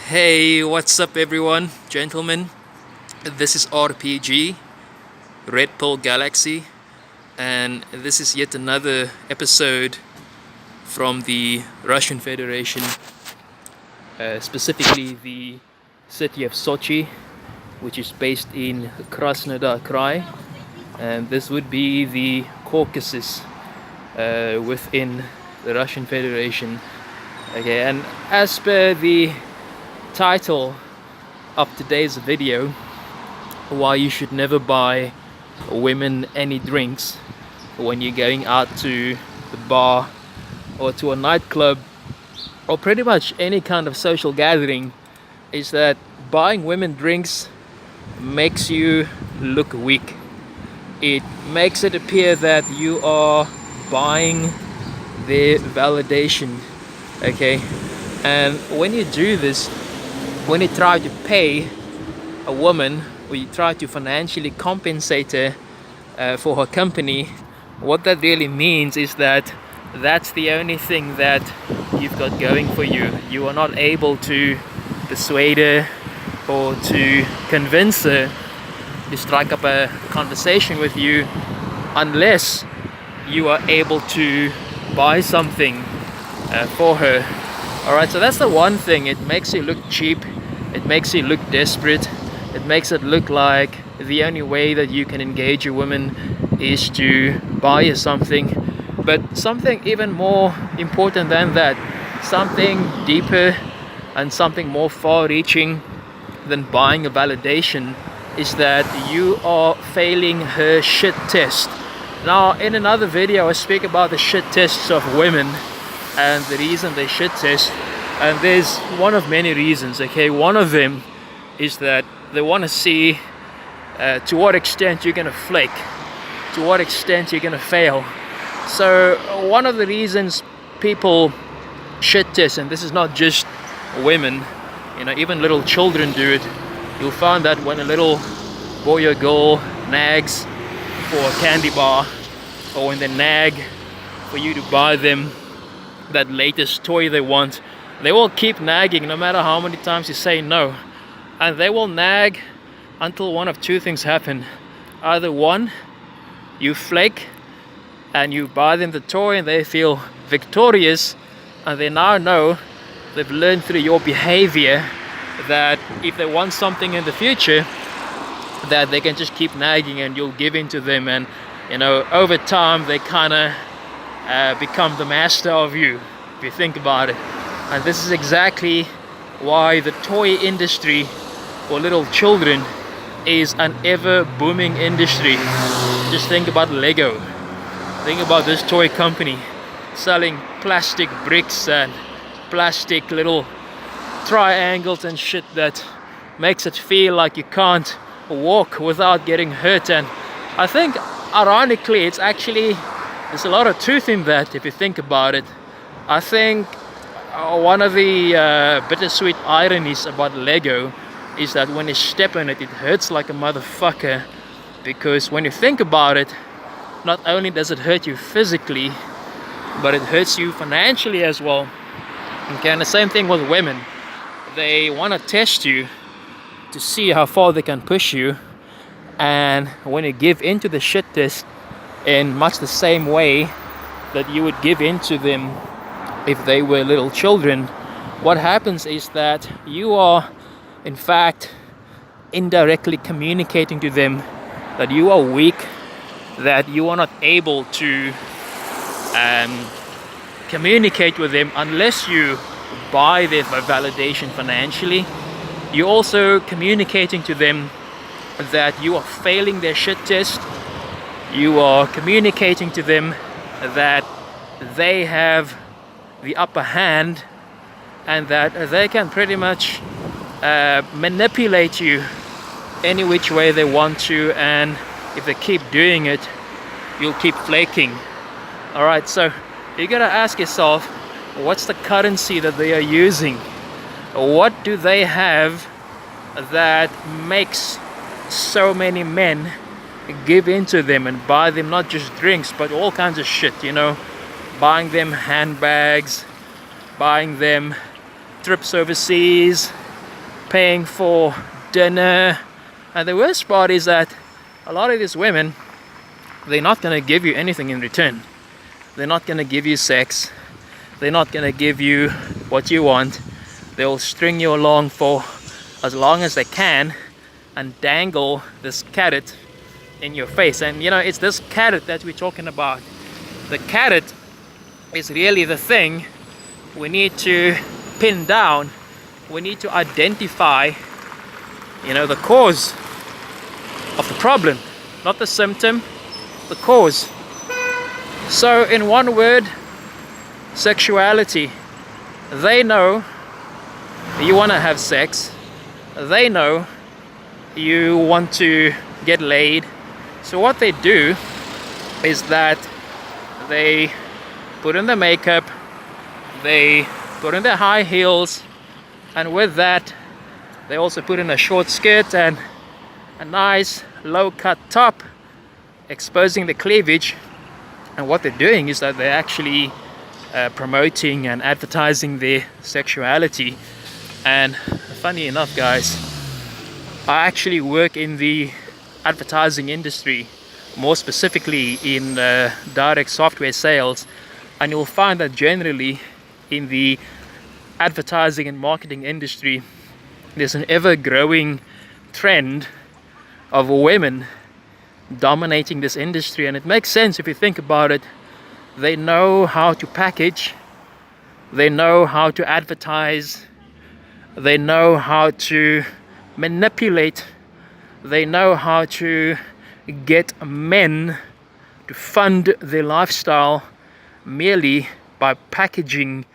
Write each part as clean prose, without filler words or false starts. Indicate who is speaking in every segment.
Speaker 1: Hey, what's up, everyone, gentlemen? This is RPG, Red Pole Galaxy, and this is yet another episode from the Russian Federation, specifically the city of Sochi, which is based in Krasnodar Krai, and this would be the Caucasus within the Russian Federation. Okay, and as per the title of today's video, why you should never buy women any drinks when you're going out to the bar or to a nightclub or pretty much any kind of social gathering, is that buying women drinks makes you look weak. It makes it appear that you are buying their validation. Okay, and when you do this, when you try to pay a woman, or you try to financially compensate her for her company, what that really means is that that's the only thing that you've got going for you. You are not able to persuade her or to convince her to strike up a conversation with you unless you are able to buy something for her. Alright, so that's the one thing. It makes you look cheap, it makes you look desperate, it makes it look like the only way that you can engage a woman is to buy her something. But something even more important than that, something deeper and something more far-reaching than buying a validation, is that you are failing her shit test. Now, in another video I speak about the shit tests of women and the reason they shit test, and there's one of many reasons. Okay, one of them is that they want to see to what extent you're gonna flake, to what extent you're gonna fail. So one of the reasons people shit test, and this is not just women, even little children do it. You'll find that when a little boy or girl nags for a candy bar, or when they nag for you to buy them that latest toy they want, they will keep nagging no matter how many times you say no. And they will nag until one of two things happen. Either one, you flake and you buy them the toy and they feel victorious, and they now know, they've learned through your behavior, that if they want something in the future, that they can just keep nagging and you'll give in to them, and over time they kind of become the master of you, if you think about it. And this is exactly why the toy industry for little children is an ever booming industry. Just think about Lego. Think about this toy company selling plastic bricks and plastic little triangles and shit that makes it feel like you can't walk without getting hurt. And I think ironically, there's a lot of truth in that if you think about it. I think one of the bittersweet ironies about Lego is that when you step on it, it hurts like a motherfucker. Because when you think about it, not only does it hurt you physically, but it hurts you financially as well. Okay, and the same thing with women. They want to test you to see how far they can push you. And when you give into the shit test in much the same way that you would give into them if they were little children, what happens is that you are in fact indirectly communicating to them that you are weak, that you are not able to communicate with them unless you buy their validation financially. You're also communicating to them that you are failing their shit test. You are communicating to them that they have the upper hand and that they can pretty much manipulate you any which way they want to, and if they keep doing it, you'll keep flaking. Alright, so you gotta ask yourself, what's the currency that they are using? What do they have that makes so many men give into them and buy them not just drinks but all kinds of shit, buying them handbags, buying them trips overseas, paying for dinner. And the worst part is that a lot of these women, they're not going to give you anything in return. They're not going to give you sex. They're not going to give you what you want. They'll string you along for as long as they can and dangle this carrot in your face. And you know, it's this carrot that we're talking about. The carrot is really the thing we need to pin down. We need to identify, you know, the cause of the problem, not the symptom, the cause. So in one word, sexuality. They know you want to have sex. They know you want to get laid. So what they do is that they put in the makeup, they put in their high heels, and with that they also put in a short skirt and a nice low cut top exposing the cleavage. And what they're doing is that they're actually promoting and advertising their sexuality. And funny enough, guys, I actually work in the advertising industry, more specifically in direct software sales, and you'll find that generally in the advertising and marketing industry there's an ever-growing trend of women dominating this industry. And it makes sense if you think about it. They know how to package, they know how to advertise, they know how to manipulate, they know how to get men to fund their lifestyle merely by packaging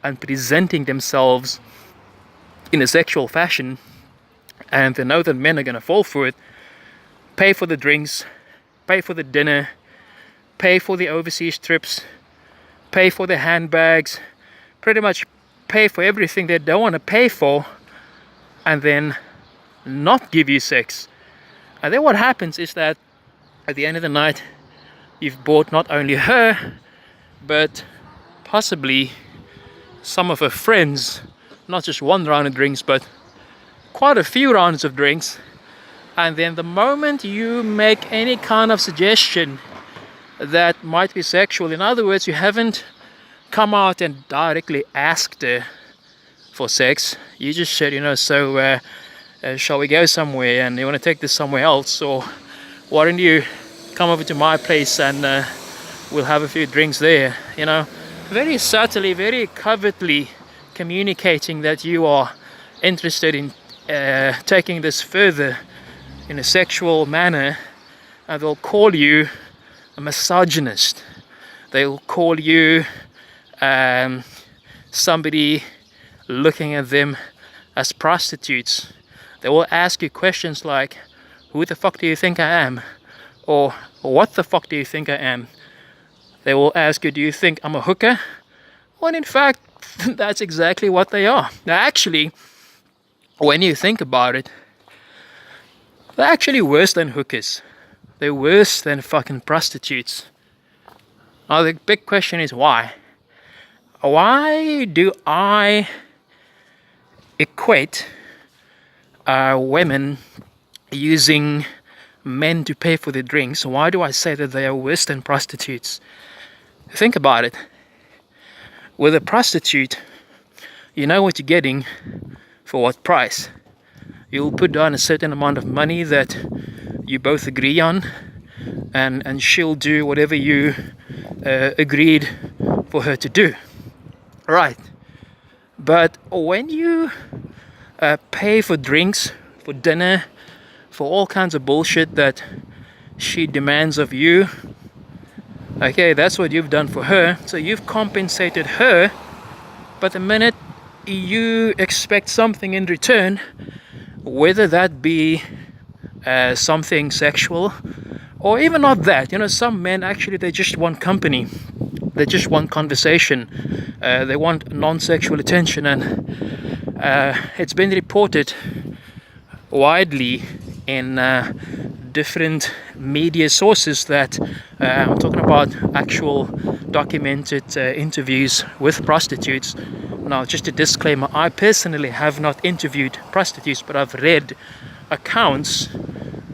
Speaker 1: and presenting themselves in a sexual fashion. And they know that men are going to fall for it, pay for the drinks, pay for the dinner, pay for the overseas trips, pay for the handbags, pretty much pay for everything they don't want to pay for, and then not give you sex. And then what happens is that at the end of the night, you've bought not only her, but possibly some of her friends, not just one round of drinks, but quite a few rounds of drinks. And then the moment you make any kind of suggestion that might be sexual, in other words, you haven't come out and directly asked her for sex, you just said, you know, so shall we go somewhere, and you want to take this somewhere else, or why don't you come over to my place and we'll have a few drinks there, you know, very subtly, very covertly communicating that you are interested in taking this further in a sexual manner. And they'll call you a misogynist, they'll call you somebody looking at them as prostitutes. They will ask you questions like, who the fuck do you think I am? Or what the fuck do you think I am? They will ask you, do you think I'm a hooker? When in fact, that's exactly what they are. Now actually, when you think about it, they're actually worse than hookers. They're worse than fucking prostitutes. Now the big question is why? Why do I equate women using men to pay for their drinks? Why do I say that they are worse than prostitutes? Think about it. With a prostitute, you know what you're getting for what price. You'll put down a certain amount of money that you both agree on, and she'll do whatever you agreed for her to do. Right. But when you pay for drinks, for dinner, for all kinds of bullshit that she demands of you, okay, that's what you've done for her. So you've compensated her, but the minute you expect something in return, whether that be something sexual or even not that, you know, some men actually, they just want company, they just want conversation, they want non-sexual attention. And it's been reported widely in different media sources that I'm talking about actual documented interviews with prostitutes. Now, just a disclaimer, I personally have not interviewed prostitutes, but I've read accounts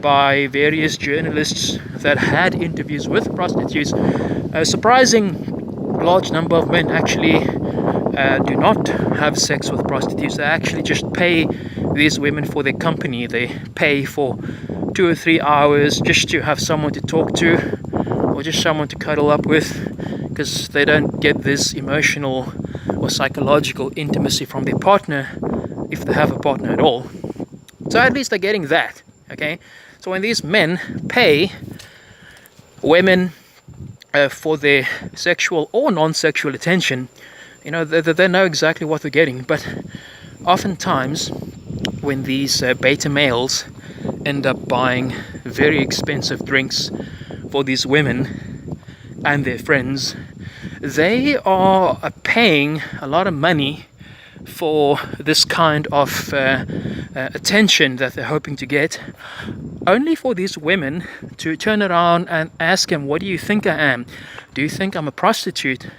Speaker 1: by various journalists that had interviews with prostitutes. A surprising large number of men actually do not have sex with prostitutes. They actually just pay these women for their company. They pay for 2 or 3 hours just to have someone to talk to, or just someone to cuddle up with, because they don't get this emotional or psychological intimacy from their partner, if they have a partner at all. So at least they're getting that. Okay, so when these men pay women for their sexual or non-sexual attention, you know, they know exactly what they're getting. But oftentimes when these beta males end up buying very expensive drinks for these women and their friends, they are paying a lot of money for this kind of attention that they're hoping to get, only for these women to turn around and ask him, what do you think I am? Do you think I'm a prostitute?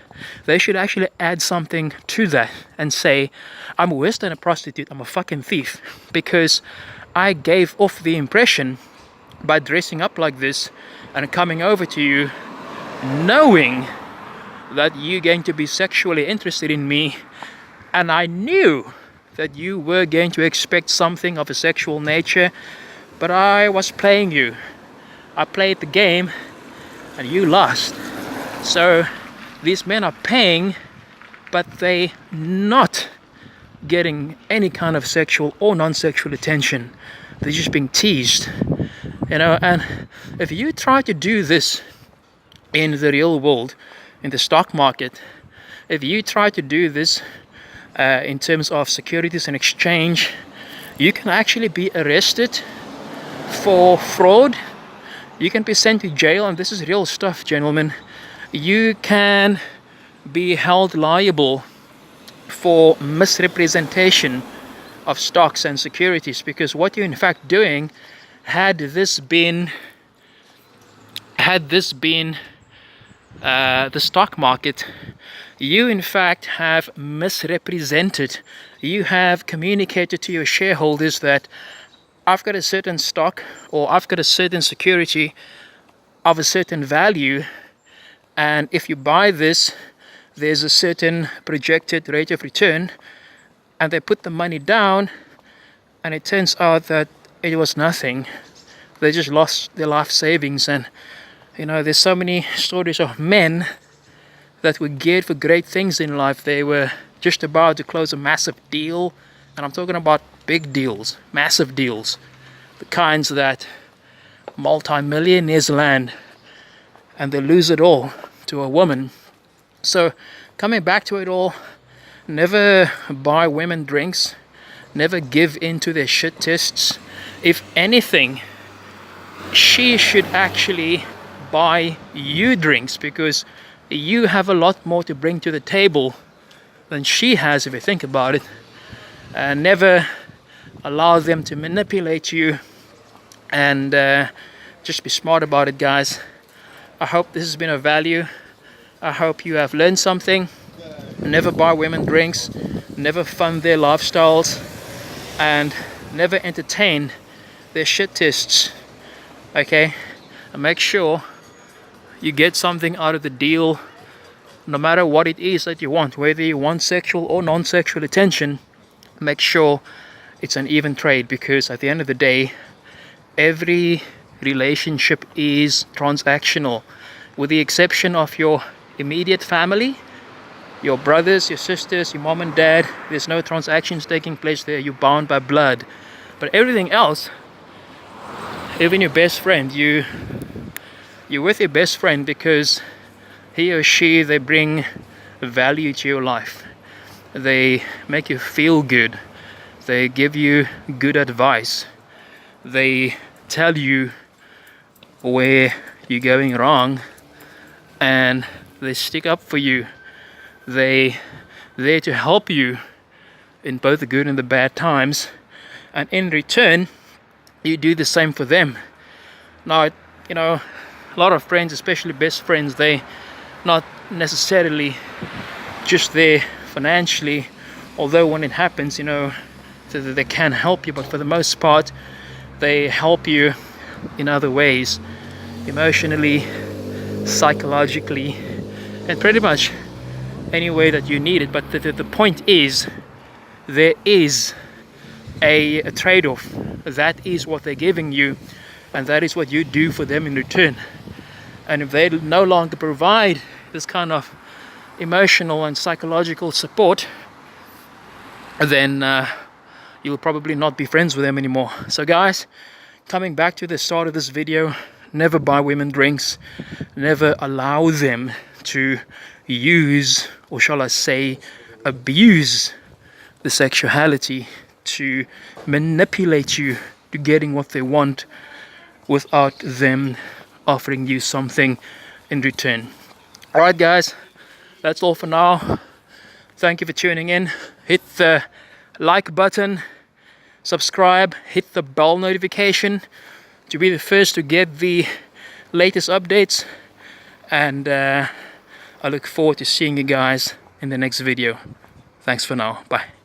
Speaker 1: They should actually add something to that and say, I'm worse than a prostitute, I'm a fucking thief, because I gave off the impression by dressing up like this and coming over to you knowing that you're going to be sexually interested in me, and I knew that you were going to expect something of a sexual nature, but I was playing you. I played the game and you lost. So these men are paying, but they not getting any kind of sexual or non-sexual attention. They're just being teased, you know. And if you try to do this in the real world, in the stock market, if you try to do this in terms of securities and exchange, you can actually be arrested for fraud. You can be sent to jail, and this is real stuff, gentlemen. You can be held liable for misrepresentation of stocks and securities, because what you're in fact doing, had this been the stock market, you in fact have misrepresented. You have communicated to your shareholders that I've got a certain stock, or I've got a certain security of a certain value, and if you buy this, there's a certain projected rate of return, and they put the money down, and it turns out that it was nothing. They just lost their life savings. And you know, there's so many stories of men that were geared for great things in life. They were just about to close a massive deal, and I'm talking about big deals, massive deals, the kinds that multi-millionaires land, and they lose it all to a woman. So coming back to it all, never buy women drinks, never give in to their shit tests. If anything, she should actually buy you drinks, because you have a lot more to bring to the table than she has, if you think about it. And never allow them to manipulate you, and just be smart about it, guys. I hope this has been of value. I hope you have learned something. Never buy women drinks, never fund their lifestyles, and never entertain their shit tests. Okay, and make sure you get something out of the deal, no matter what it is that you want, whether you want sexual or non-sexual attention. Make sure it's an even trade, because at the end of the day, every relationship is transactional, with the exception of your immediate family, your brothers, your sisters, your mom and dad. There's no transactions taking place there. You're bound by blood. But everything else, even your best friend, you're with your best friend because he or she, they bring value to your life. They make you feel good. They give you good advice. They tell you where you're going wrong, and they stick up for you. They're there to help you in both the good and the bad times, and in return you do the same for them. Now, you know, a lot of friends, especially best friends, they not necessarily just there financially although when it happens, you know, they can help you, but for the most part they help you in other ways, emotionally, psychologically, and pretty much any way that you need it. But the point is, there is a trade-off. That is what they're giving you, and that is what you do for them in return. And if they no longer provide this kind of emotional and psychological support, then you'll probably not be friends with them anymore. So guys, coming back to the start of this video, never buy women drinks, never allow them to use, or shall I say abuse, the sexuality to manipulate you to getting what they want without them offering you something in return. Alright guys, that's all for now. Thank you for tuning in. Hit the like button, subscribe, hit the bell notification to be the first to get the latest updates, and I look forward to seeing you guys in the next video. Thanks for now. Bye.